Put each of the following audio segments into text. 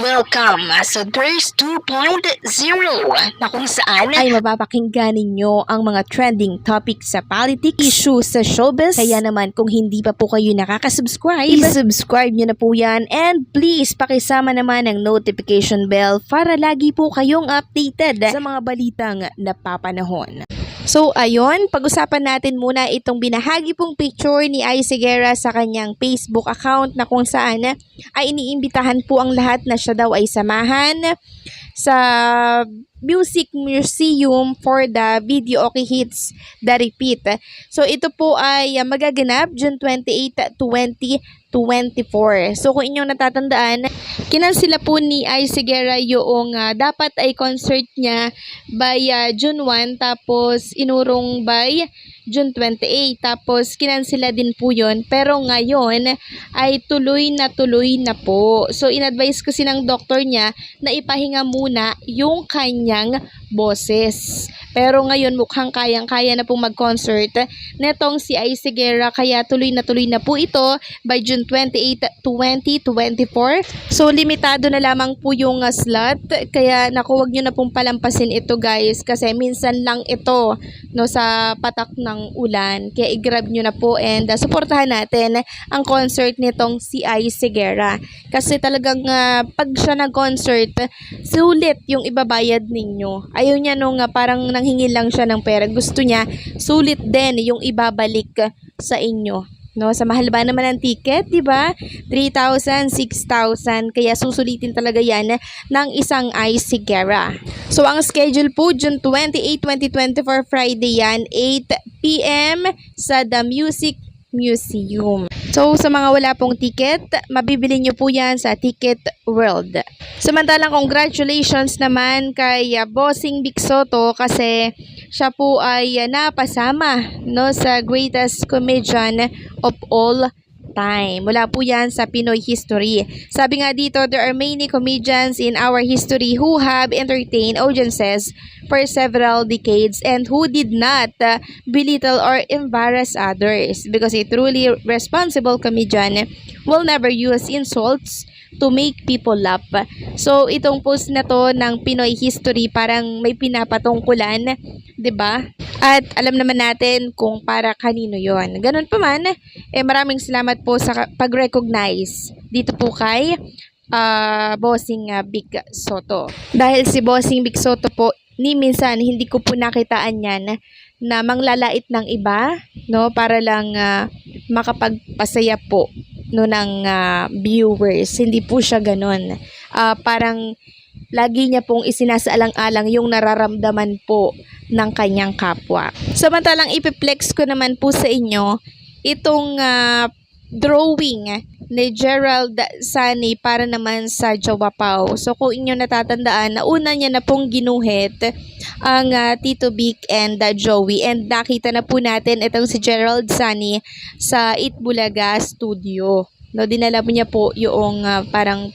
welcome sa Thirst 2.0 na kung saan ay mapapakinggan ninyo ang mga trending topics sa politics, issues sa showbiz. Kaya naman kung hindi pa po kayo nakaka-subscribe, i-subscribe nyo na po yan, and please pakisama naman ang notification bell para lagi po kayong updated sa mga balitang napapanahon. So ayun, pag-usapan natin muna itong binahagi pong picture ni Ai Seguera sa kanyang Facebook account na kung saan ay iniimbitahan po ang lahat na siya daw ay samahan sa Music Museum for the Video Okay Hits The Repeat. So ito po ay magaganap June 28, 2024. So kung inyong natatandaan, kinansila po ni Ai Seguera yung dapat ay concert niya by June 1, tapos inurong by June 28, tapos kinansila din po yun, pero ngayon ay tuloy na po. So in-advise kasi ng doktor niya na ipahinga muna yung kanyang boses, pero ngayon mukhang kayang-kaya na pong mag-concert netong si Ai Seguera, kaya tuloy na po ito by June 28, 2024. So limitado na lamang po yung slot, kaya naku, wag nyo na pong palampasin ito guys, kasi minsan lang ito no sa patak ng ulan, kaya i-grab nyo na po and suportahan natin ang concert nitong si Ai Seguera, kasi talagang pag siya nag-concert, sulit yung ibabayad ninyo. Ayaw niya nung parang nanghingi lang siya ng pera, gusto niya sulit din yung ibabalik sa inyo. No, sa mahal ba naman ang ticket, 'di ba? 3,000, 6,000, kaya susulitin talaga 'yan ng isang Ai Seguera. So ang schedule po June 28, 2024, Friday 'yan, 8 PM sa The Music Museum. So sa mga wala pong ticket, mabibili nyo po yan sa Ticket World. Samantalang congratulations naman kay Bossing Vic Sotto, kasi siya po ay napasama no sa greatest comedian of all time. Mula po yan sa Pinoy history. Sabi nga dito, there are many comedians in our history who have entertained audiences for several decades and who did not belittle or embarrass others, because a truly responsible comedian will never use insults to make people laugh. So itong post na to ng Pinoy history parang may pinapatungkulan, 'di ba? At alam naman natin kung para kanino 'yon. Ganun pa man, maraming salamat po sa pag-recognize dito po kay Bossing Vic Sotto. Dahil si Bossing Vic Sotto po, ni minsan hindi ko po nakitaan yan na manglalait ng iba, no, para lang makapagpasaya po no ng viewers. Hindi po siya ganoon. Parang lagi niya pong isinasaalang-alang yung nararamdaman po ng kanyang kapwa. Samantalang ipiplex ko naman po sa inyo itong drawing ni Gerald Zani para naman sa Jowa Pao. So kung inyo natatandaan, nauna niya na pong ginuhit ang Tito Vic and Joey, and nakita na po natin itong si Gerald Zani sa Itbulaga Studio. No, dinala po niya po yung parang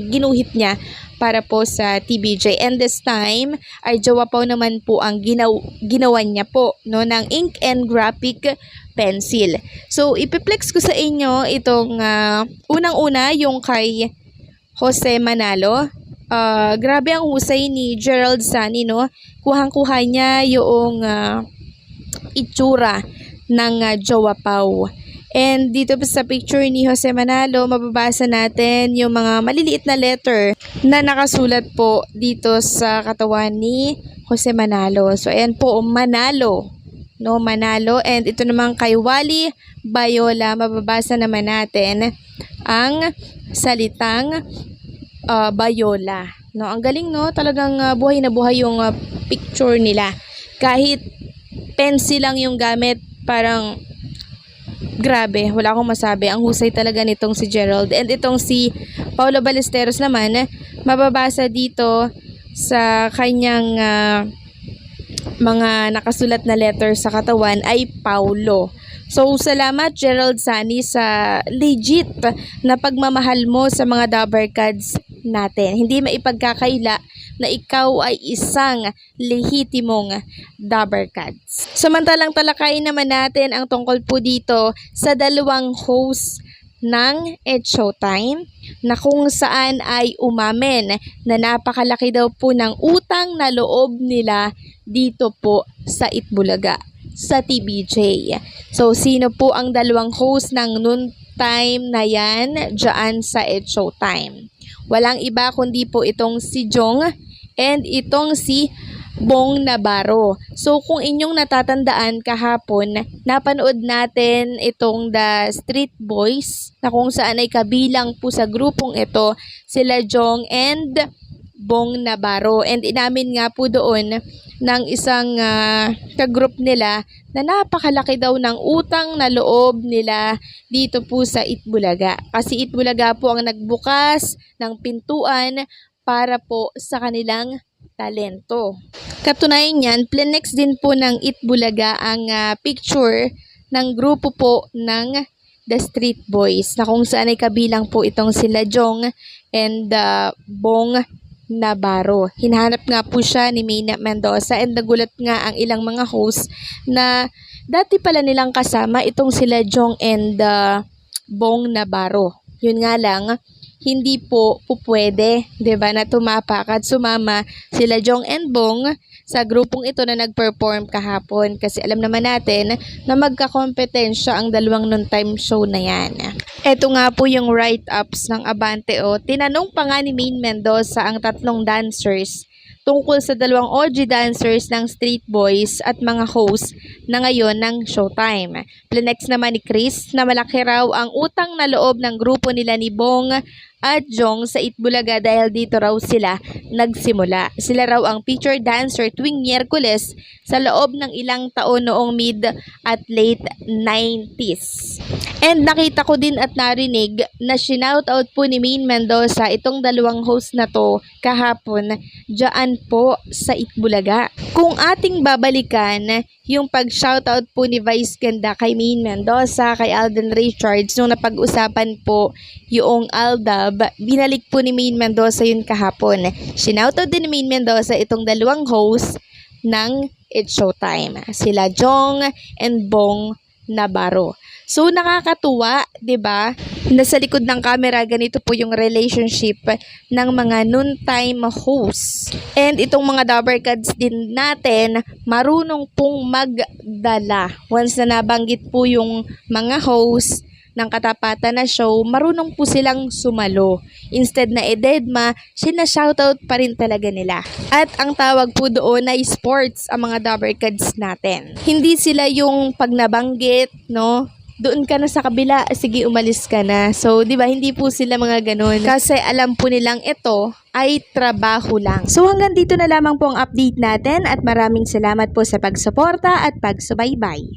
ginuhit niya para po sa TBJ, and this time ay Jowa Pao naman po ang ginawa niya po no ng ink and graphic pencil. So ipiplex ko sa inyo itong unang-una yung kay Jose Manalo. Grabe ang husay ni Gerald Zani, no? Kuhang-kuha niya yung itsura ng Jowa Pao. And dito sa picture ni Jose Manalo, mababasa natin yung mga maliliit na letter na nakasulat po dito sa katawan ni Jose Manalo. So ayan po, Manalo. No, Manalo. And ito naman kay Wally Bayola, mababasa naman natin ang salitang Bayola. No, ang galing, no? Talagang buhay na buhay yung picture nila. Kahit pencil lang yung gamit, parang grabe, wala akong masabi. Ang husay talaga nitong si Gerald. And itong si Paulo Ballesteros naman, mababasa dito sa kanyang mga nakasulat na letter sa katawan ay Paulo. So, salamat Gerald Zani sa legit na pagmamahal mo sa mga Dabarkads natin. Hindi maipagkakaila na ikaw ay isang lehitimong Dabarkads. Samantalang talakayin naman natin ang tungkol po dito sa dalawang host ng It's Showtime na kung saan ay umamin na napakalaki daw po ng utang na loob nila dito po sa Itbulaga, sa TBJ. So, sino po ang dalawang host ng noon time na yan dyan sa It's Showtime? Walang iba kundi po itong si Jong and itong si Bong Navarro. So kung inyong natatandaan kahapon, napanood natin itong The Street Boys na kung saan ay kabilang po sa grupong ito sila Jong and Bong Navarro. And inamin nga po doon ng isang kagroup nila na napakalaki daw ng utang na loob nila dito po sa Itbulaga. Kasi Itbulaga po ang nagbukas ng pintuan para po sa kanilang talento. Katunayan niyan, plenex din po ng Itbulaga ang picture ng grupo po ng The Street Boys na kung saan ay kabilang po itong sila Jong and Bong Navarro. Hinahanap nga po siya ni Maine Mendoza and nagulat nga ang ilang mga host na dati pala nilang kasama itong sila Jong and Bong Navarro. Yun nga lang, hindi po pwede, 'di ba, na tumapak at sumama sila Jong and Bong sa grupong ito na nag-perform kahapon kasi alam naman natin na magkakompetensya ang dalawang noontime show na yan. Ito nga po yung write-ups ng Abante o. Tinanong pa nga ni Maine Mendoza ang tatlong dancers tungkol sa dalawang OG dancers ng Street Boys at mga host na ngayon ng Showtime. Plenex naman ni Chris na malaki raw ang utang na loob ng grupo nila ni Bong at Jong sa Itbulaga dahil dito raw sila nagsimula. Sila raw ang featured dancer tuwing Miyerkules sa loob ng ilang taon noong mid at late 90s. And nakita ko din at narinig na shoutout po ni Maine Mendoza itong dalawang host na to kahapon dyan po sa Itbulaga. Kung ating babalikan yung pag-shoutout po ni Vice Ganda kay Maine Mendoza, kay Alden Richards, nung napag-usapan po yung Aldab, binalik po ni Maine Mendoza yun kahapon. Shoutout din ni Maine Mendoza itong dalawang host ng It's Showtime, sila Jong and Bong Navarro. So nakakatuwa, 'di ba? Nasa likod ng camera ganito po yung relationship ng mga noontime hosts. And itong mga Dabbercats din natin, marunong pong magdala. Once na nabanggit po yung mga hosts ng katapatan na show, marunong po silang sumalo. Instead na ededma, sinashoutout pa rin talaga nila. At ang tawag po doon ay sports ang mga Dabbercats natin. Hindi sila yung pag nabanggit, no? Doon ka na sa kabila, sige umalis ka na. So, di ba, hindi po sila mga ganun. Kasi alam po nilang ito ay trabaho lang. So, hanggang dito na lamang po ang update natin at maraming salamat po sa pagsuporta at pagsubaybay.